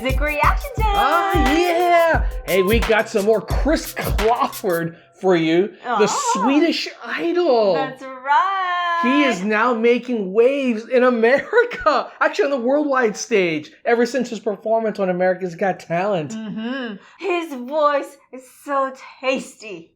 music reaction time. Oh, yeah. Hey, we got some more Chris Kläfford for you. The Swedish Idol. That's right. He is now making waves in America. Actually, on the worldwide stage. Ever since his performance on America's Got Talent. His voice is so tasty.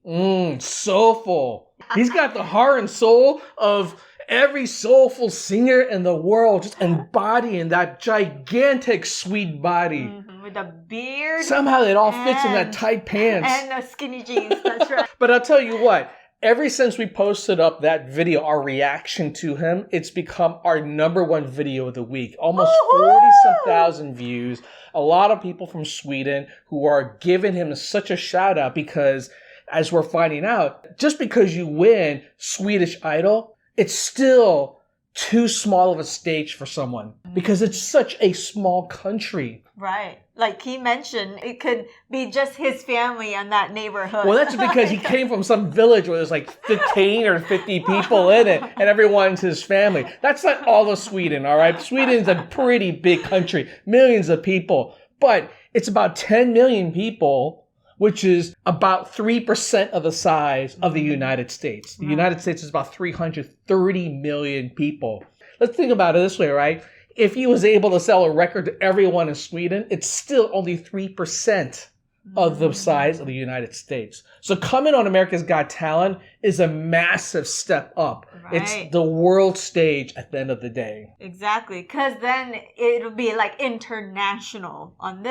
Soulful. He's got the heart and soul of every soulful singer in the world, just embodying that gigantic Swede body. With a beard. Somehow it all fits in that tight pants. And the skinny jeans, that's right. But I'll tell you what, ever since we posted up that video, our reaction to him, it's become our #1 video of the week. Almost 40-some thousand views. A lot of people from Sweden who are giving him such a shout out because, as we're finding out, just because you win Swedish Idol, it's still too small of a stage for someone because it's such a small country. Right. Like he mentioned, it could be just his family and that neighborhood. Well, that's because he came from some village where there's like 15 or 50 people in it and everyone's his family. That's not all of Sweden, all right? Sweden's a pretty big country, millions of people, but it's about 10 million people, which is about 3% of the size of the United States. The United States is about 330 million people. Let's think about it this way, right? If he was able to sell a record to everyone in Sweden, it's still only 3% of the size of the United States. So coming on America's Got Talent is a massive step up. Right. It's the world stage at the end of the day. Exactly, because then it'll be like international. On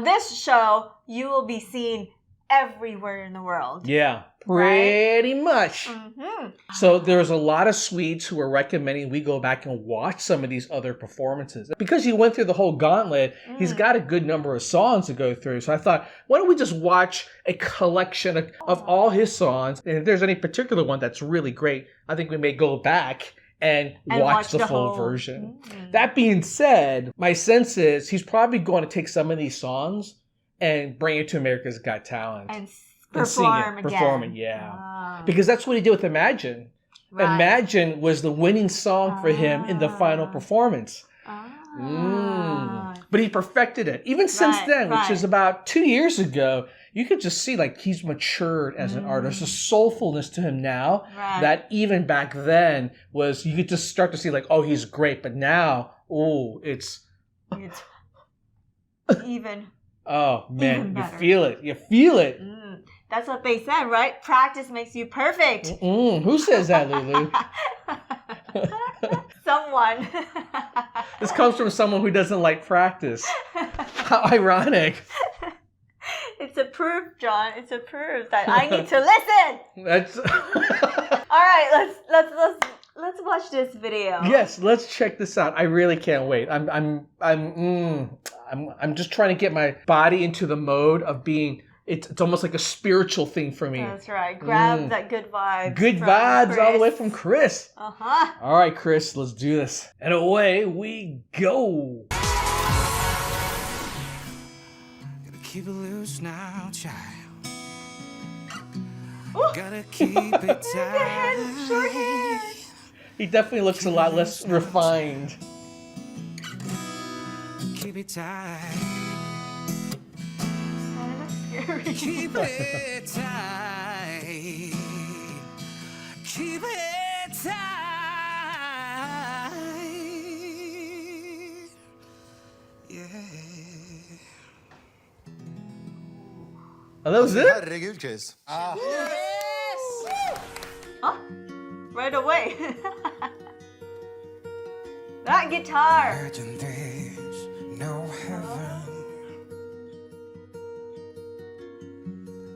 this show, you will be seen everywhere in the world. Yeah, pretty much. So there's a lot of Swedes who are recommending we go back and watch some of these other performances. Because he went through the whole gauntlet, he's got a good number of songs to go through. So I thought, why don't we just watch a collection of all his songs? And if there's any particular one that's really great, I think we may go back and watch the full version. That being said, my sense is he's probably going to take some of these songs and bring it to America's Got Talent. And sing perform it. again. Perform it, yeah. Because that's what he did with Imagine. Right. Imagine was the winning song for him in the final performance. But he perfected it. Even since then, which is about 2 years ago, you could just see like he's matured as an artist. There's a soulfulness to him now that even back then was, you could just start to see like, oh, he's great. But now, it's even. Oh, man, you better. feel it. You feel it. That's what they said, right? Practice makes you perfect. Who says that, Lulu? Someone. This comes from someone who doesn't like practice. How ironic. It's a proof, John. It's a proof that I need to listen. That's All right, let's watch this video. Yes, let's check this out. I really can't wait. I'm just trying to get my body into the mode of being. It's almost like a spiritual thing for me. That's right. Grab that good vibes. Good vibes all the way from Chris. Uh-huh. All right, Chris, let's do this. And away we go. Gotta keep it loose now, child. Ooh. Gotta keep it tight. Short hair. He definitely looks a lot less refined. Keep it tight. Keep it tight. Keep it tight. Yeah. Oh, that was it? Herregud, Chris. Huh? Right away. That guitar. Imagine there's no heaven.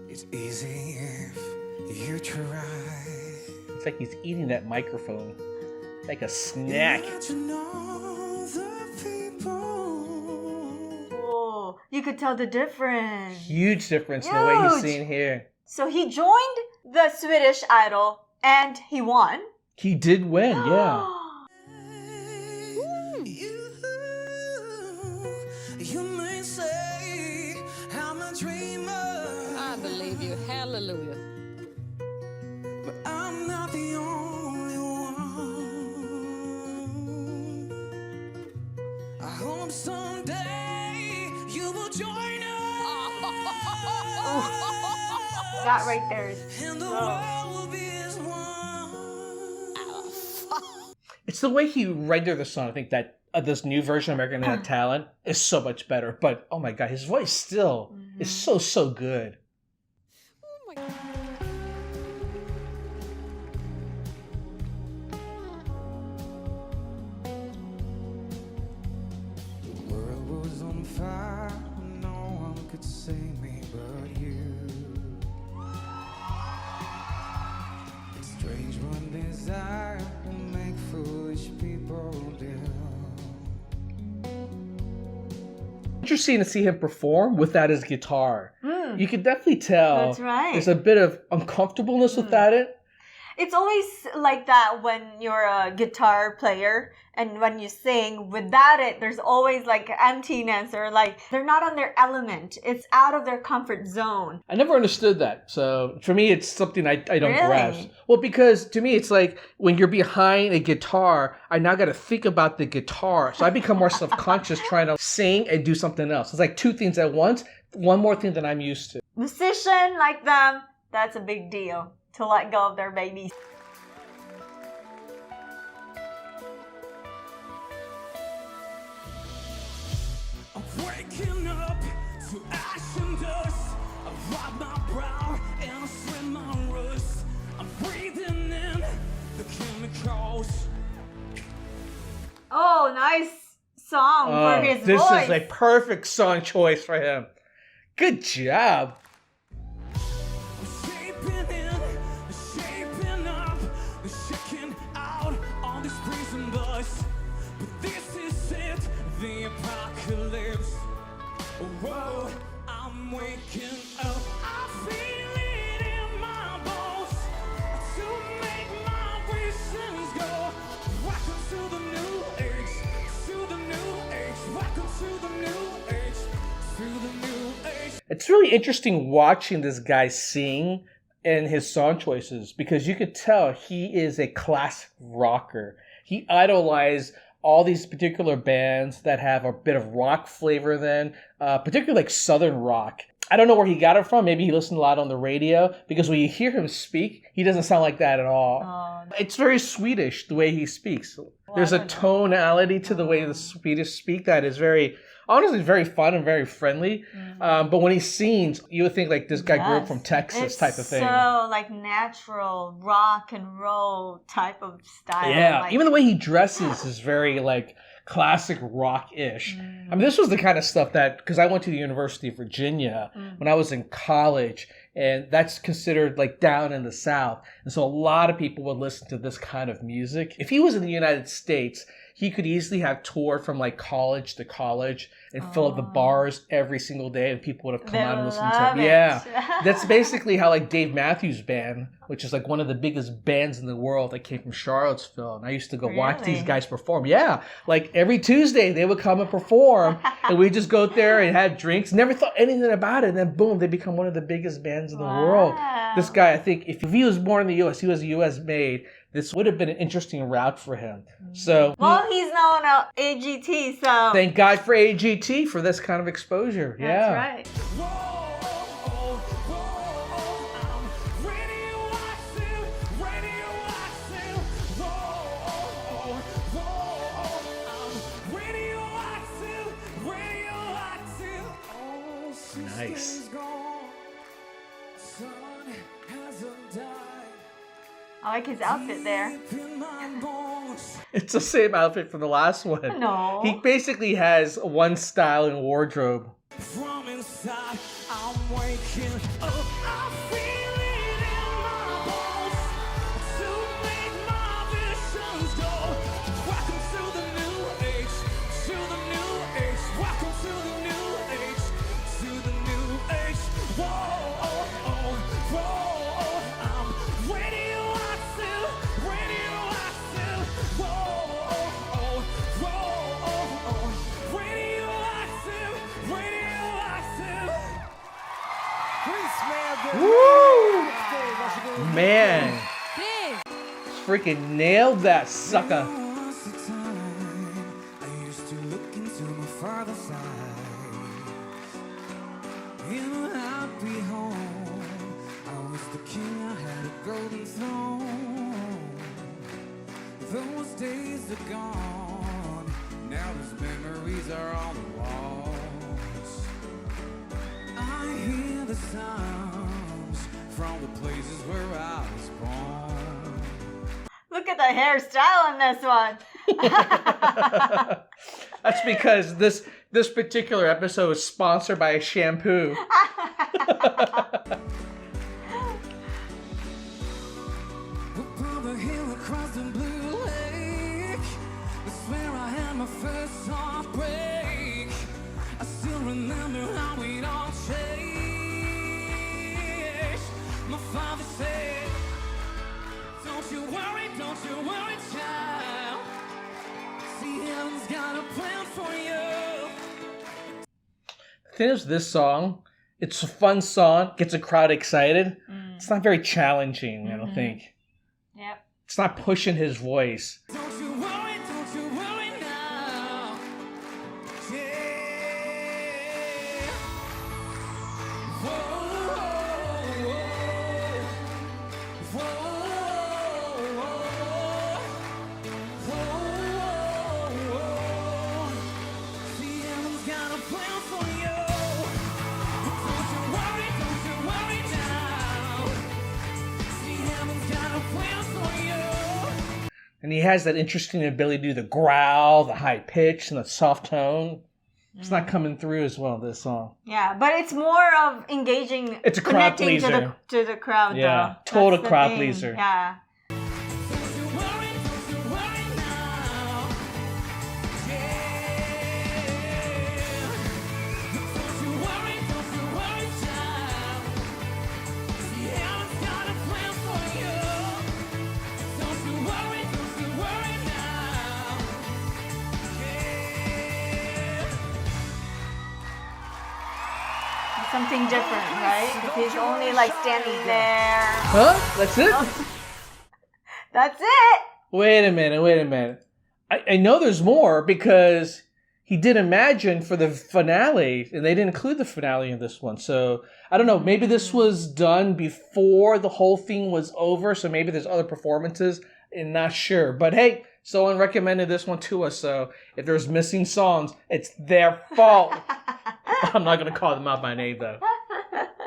It's easy if you try. It's like he's eating that microphone like a snack. Oh, you could tell the difference. Huge difference in the way he's seen here. So he joined the Swedish Idol and he won. He did win, yeah. You may say I'm a dreamer. I believe you. Hallelujah. But I'm not the only one. I hope hope someday you will join us. That right there is And the so... world will be as one. It's the way he rendered the song. I think that this new version of American Got Talent is so much better. But oh my god, his voice still is so good. Oh my God. The world was on fire, no one could save me but you. Strange one desire will make foolish people do. Interesting to see him perform without his guitar. You can definitely tell That's right. there's a bit of uncomfortableness without it. It's always like that when you're a guitar player and when you sing. Without it, there's always like emptiness or like they're not on their element. It's out of their comfort zone. I never understood that. So for me, it's something I don't Really? grasp. Well, because to me, it's like when you're behind a guitar, I now got to think about the guitar. So I become more self-conscious trying to sing and do something else. It's like two things at once. One more thing than I'm used to. Musician like them, that's a big deal to let go of their babies. I'm waking up to ash and dust. I wipe my brow and I swim my rust. I'm breathing in the chemicals. Oh, nice song for his this voice. is a perfect song choice for him. Good job. I'm shaping in, shaping up, shaking out on this prison bus. But this is it, the apocalypse. Whoa, I'm waking up. I feel it in my bones to make my visions go. Welcome to the new age, to the new age. Welcome to the new age, to the new age. It's really interesting watching this guy sing and his song choices because you could tell he is a classic rocker. He idolized all these particular bands that have a bit of rock flavor then, particularly like Southern rock. I don't know where he got it from. Maybe he listened a lot on the radio because when you hear him speak, he doesn't sound like that at all. Oh, It's very Swedish, the way he speaks. There's a tonality to the way the Swedish speak that is very, honestly, very fun and very friendly. But when he sings, you would think like this guy grew up yes. from Texas It's type of thing. so like natural rock and roll type of style. Yeah, like, even the way he dresses is very like classic rock-ish. I mean, this was the kind of stuff that, because I went to the University of Virginia when I was in college, and that's considered like down in the South. And so a lot of people would listen to this kind of music. If he was in the United States, he could easily have toured from like college to college and fill up the bars every single day, and people would have come They out and listened to love him. it. Yeah, that's basically how like Dave Matthews Band, which is like one of the biggest bands in the world that came from Charlottesville, and I used to go watch these Really? guys perform. Yeah, like every Tuesday they would come and perform, and we just go there and had drinks. Never thought anything about it, and then boom, they become one of the biggest bands in the world. Wow. This guy, I think, if he was born in the U.S., he was U.S. made. This would have been an interesting route for him. So, Well, he's now on AGT, so thank God for AGT for this kind of exposure. that's Yeah. right. Whoa, whoa, I'm radioactive, radioactive. Whoa, I'm radioactive, radioactive. Oh, Nice. system's gone. Sun hasn't died. I like his outfit there. Deep in my bones. It's the same outfit from the last one. No. He basically has one style in wardrobe. From inside, I'm waking up. I feel it in my bones to make my visions go. Welcome to the new age, to the new age. Welcome to the new age, to the new age. Whoa, I'm radioactive, radioactive. Whoa, radioactive, radioactive. Woo! Man, Big. freaking nailed that sucker. Once a time, I used to look into my father's side. In a happy home, I was the king, I had a golden throne. Those days are gone, now those memories are on the walls. I hear the sounds from the places where I was born. Look at the hairstyle on this one. That's because this particular episode is sponsored by a shampoo. Upon the hill across the blue lake, that's where I had my first heartbreak. I still remember how it all changed. My father said, don't you worry, child. See, heaven's got a plan for you. The thing is, this song, it's a fun song, gets a crowd excited. It's not very challenging, I don't think. Yep. It's not pushing his voice. Don't you worry now. Yeah. Whoa, whoa, whoa. See, heaven's got a plan for you. Don't you worry now. See, heaven's got a plan for you. And he has that interesting ability to do the growl, the high pitch, and the soft tone. It's not coming through as well, this song. Yeah, but it's more of engaging. It's a crowd connecting pleaser. to the crowd, Yeah, though. total That's the crowd thing. pleaser. Yeah. Don't you worry now. Yeah. Don't you worry, child. See, heaven's got a plan for you. Don't you worry now. Yeah. Something different, right? If he's only like standing there. Huh? That's it? That's it! Wait a minute. I know there's more because he did Imagine for the finale, and they didn't include the finale in this one. So, I don't know, maybe this was done before the whole thing was over, so maybe there's other performances, and not sure. But hey, someone recommended this one to us, so if there's missing songs, it's their fault. I'm not going to call them out by name, though.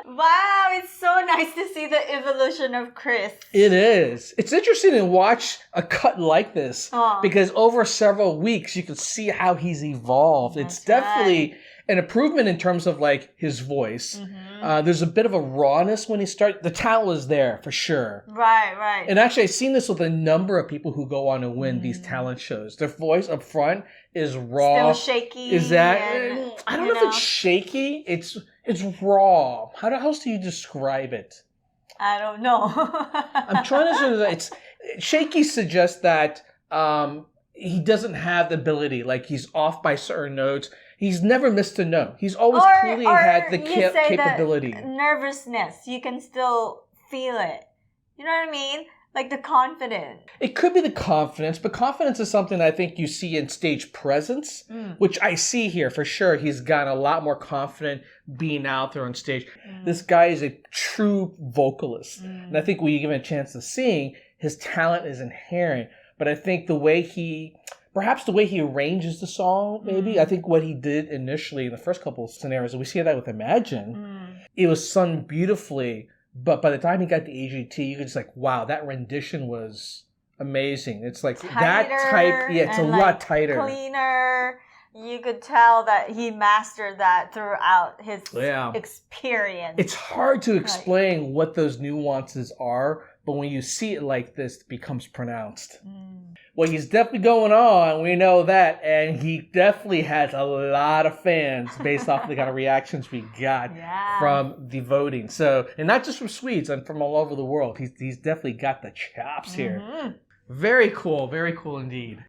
Wow, it's so nice to see the evolution of Chris. It is. It's interesting to watch a cut like this Aw. because over several weeks you can see how he's evolved. It's That's definitely an improvement in terms of like his voice. Mm-hmm. There's a bit of a rawness when he started. The talent was there for sure. Right. And actually, I've seen this with a number of people who go on to win these talent shows. Their voice up front is raw. Still shaky. Is that? and, I don't know if it's shaky. It's raw. How else do you describe it? I don't know. I'm trying to sort of. It's shaky suggests that he doesn't have the ability. Like he's off by certain notes. He's never missed a note. He's always clearly had the you say capability. that nervousness, you can still feel it. You know what I mean? Like the confidence. It could be the confidence, but confidence is something I think you see in stage presence, which I see here for sure. He's gotten a lot more confident being out there on stage. This guy is a true vocalist. And I think when you give him a chance to sing, his talent is inherent. But I think perhaps the way he arranges the song, maybe. I think what he did initially in the first couple of scenarios, and we see that with Imagine, it was sung beautifully. But by the time he got to AGT, you could just like, wow, that rendition was amazing. It's like that type. Yeah, it's a lot tighter. Cleaner. You could tell that he mastered that throughout his experience. It's hard to explain what those nuances are, but when you see it like this, it becomes pronounced. Well, he's definitely going on. We know that. And he definitely has a lot of fans based off the kind of reactions we got from the voting. So, and not just from Swedes and from all over the world. He's definitely got the chops here. Very cool indeed.